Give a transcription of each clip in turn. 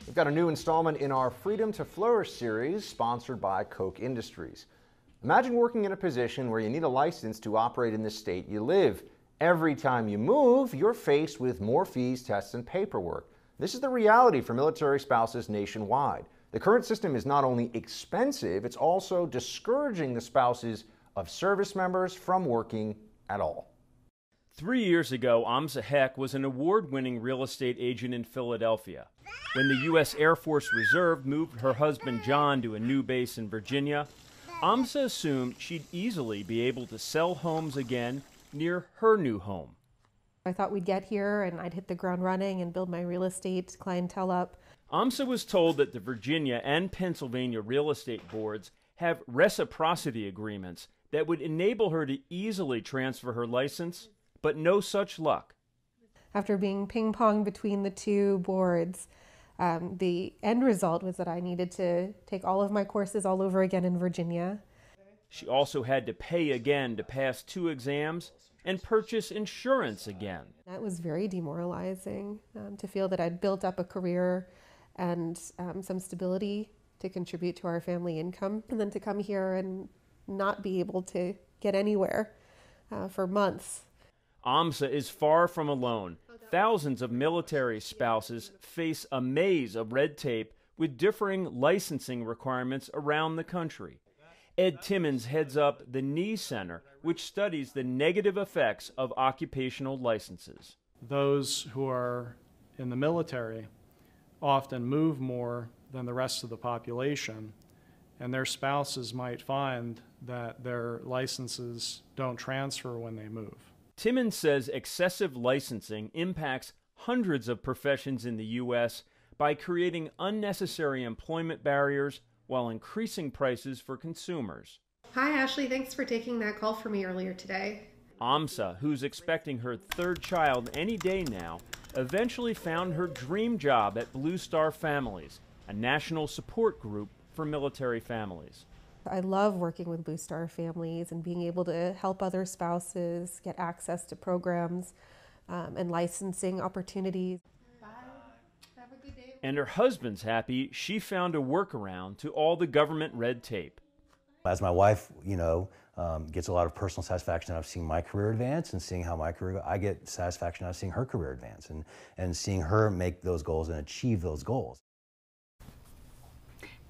We've got a new installment in our Freedom to Flourish series, sponsored by Koch Industries. Imagine working in a position where you need a license to operate in the state you live. Every time you move, you're faced with more fees, tests, and paperwork. This is the reality for military spouses nationwide. The current system is not only expensive, it's also discouraging the spouses of service members from working at all. 3 years ago, Amsa Heck was an award-winning real estate agent in Philadelphia. When the U.S. Air Force Reserve moved her husband John to a new base in Virginia, Amsa assumed she'd easily be able to sell homes again near her new home. I thought we'd get here and I'd hit the ground running and build my real estate clientele up. Amsa was told that the Virginia and Pennsylvania real estate boards have reciprocity agreements that would enable her to easily transfer her license, but no such luck. After being ping-ponged between the two boards, the end result was that I needed to take all of my courses all over again in Virginia. She also had to pay again to pass 2 exams and purchase insurance again. That was very demoralizing, to feel that I'd built up a career and some stability to contribute to our family income, and then to come here and not be able to get anywhere for months. Amsa is far from alone. Thousands of military spouses face a maze of red tape with differing licensing requirements around the country. Ed Timmons heads up the NEE Center, which studies the negative effects of occupational licenses. Those who are in the military often move more than the rest of the population, and their spouses might find that their licenses don't transfer when they move. Timmons says excessive licensing impacts hundreds of professions in the U.S. by creating unnecessary employment barriers while increasing prices for consumers. Hi, Ashley. Thanks for taking that call for me earlier today. Amsa, who's expecting her 3rd child any day now, eventually found her dream job at Blue Star Families, a national support group for military families. I love working with Blue Star Families and being able to help other spouses get access to programs and licensing opportunities. Bye. Have a good day. And her husband's happy she found a workaround to all the government red tape. As my wife, gets a lot of personal satisfaction out of seeing my career advance and seeing how my career, I get satisfaction out of seeing her career advance and seeing her make those goals and achieve those goals.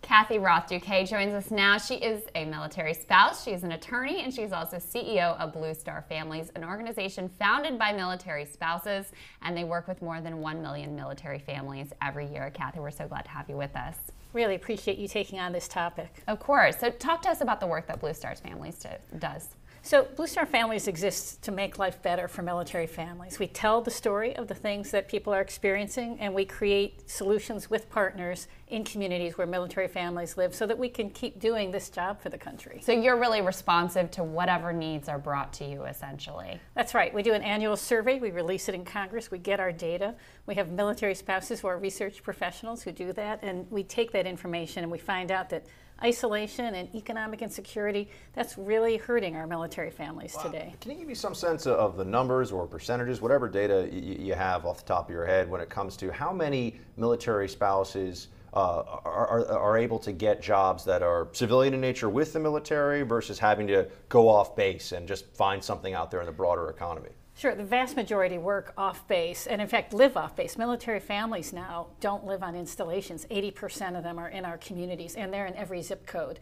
Kathy Roth-Douquet joins us now. She is a military spouse, she is an attorney, and she's also CEO of Blue Star Families, an organization founded by military spouses, and they work with more than 1 million military families every year. Kathy, we're so glad to have you with us. Really appreciate you taking on this topic. Of course. So talk to us about the work that Blue Star Families does. So Blue Star Families exists to make life better for military families. We tell the story of the things that people are experiencing, and we create solutions with partners in communities where military families live so that we can keep doing this job for the country. So you're really responsive to whatever needs are brought to you, essentially. That's right. We do an annual survey. We release it in Congress. We get our data. We have military spouses who are research professionals who do that, and we take that information and we find out that isolation and economic insecurity, that's really hurting our military families today. Can you give me some sense of the numbers or percentages, whatever data you have off the top of your head, when it comes to how many military spouses are able to get jobs that are civilian in nature with the military versus having to go off base and just find something out there in the broader economy? Sure, the vast majority work off base and in fact live off base. Military families now don't live on installations. 80% of them are in our communities and they're in every zip code.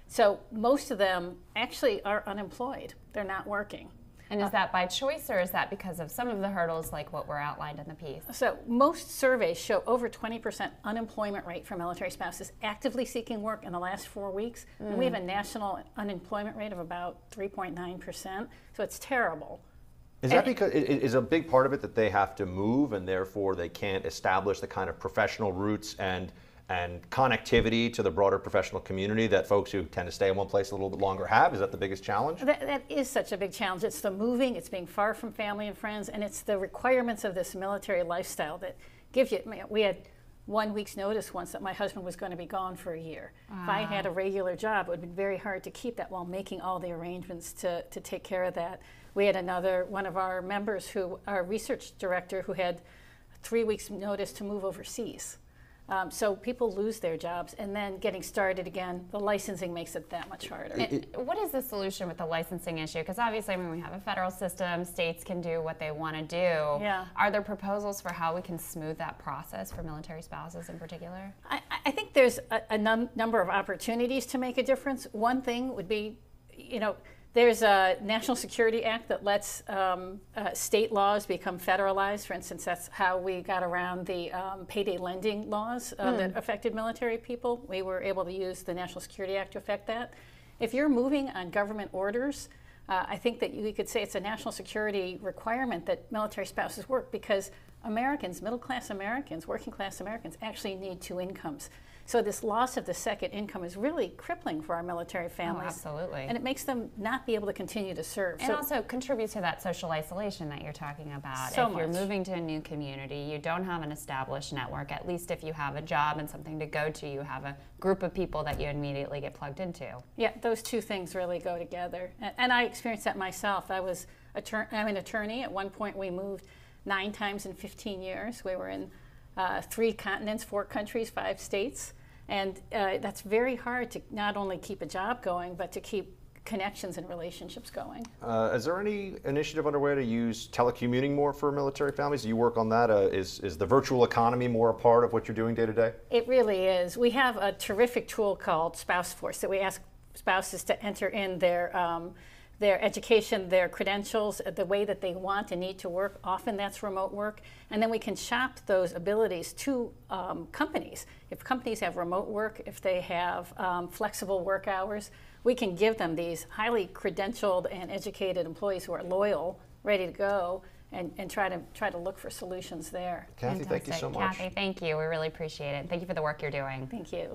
So most of them actually are unemployed. They're not working. And is that by choice or is that because of some of the hurdles like what were outlined in the piece? So most surveys show over 20% unemployment rate for military spouses actively seeking work in the last 4 weeks. And we have a national unemployment rate of about 3.9%. So it's terrible. Is that because, is a big part of it that they have to move and therefore they can't establish the kind of professional roots and connectivity to the broader professional community that folks who tend to stay in one place a little bit longer have? Is that the biggest challenge? That is such a big challenge. It's the moving, it's being far from family and friends, and it's the requirements of this military lifestyle that give you, we had 1 week's notice once that my husband was going to be gone for a year. If I had a regular job, it would have been very hard to keep that while making all the arrangements to take care of that. We had one of our members our research director, who had 3 weeks notice to move overseas. So people lose their jobs, and then getting started again, the licensing makes it that much harder. And what is the solution with the licensing issue? Because obviously, I mean, we have a federal system, states can do what they want to do. Yeah. Are there proposals for how we can smooth that process for military spouses in particular? I think there's a number of opportunities to make a difference. One thing would be, there's a National Security Act that lets state laws become federalized. For instance, that's how we got around the payday lending laws that affected military people. We were able to use the National Security Act to affect that. If you're moving on government orders, I think that we could say it's a national security requirement that military spouses work, because Americans, middle-class Americans, working-class Americans, actually need 2 incomes. So this loss of the second income is really crippling for our military families. Oh, absolutely. And it makes them not be able to continue to serve. And also contributes to that social isolation that you're talking about. So if you're much. moving to a new community, you don't have an established network. At least if you have a job and something to go to, you have a group of people that you immediately get plugged into. Yeah, those two things really go together. And I experienced that myself. I'm an attorney. At one point, we moved 9 times in 15 years. We were in 3 continents, 4 countries, 5 states. And that's very hard to not only keep a job going, but to keep connections and relationships going. Is there any initiative underway to use telecommuting more for military families? Do you work on that? Is the virtual economy more a part of what you're doing day to day? It really is. We have a terrific tool called Spouse Force that we ask spouses to enter in their education, their credentials, the way that they want and need to work. Often that's remote work. And then we can shop those abilities to companies. If companies have remote work, if they have flexible work hours, we can give them these highly credentialed and educated employees who are loyal, ready to go, and try to look for solutions there. Kathy, thank you so much. Kathy, thank you. We really appreciate it. Thank you for the work you're doing. Thank you.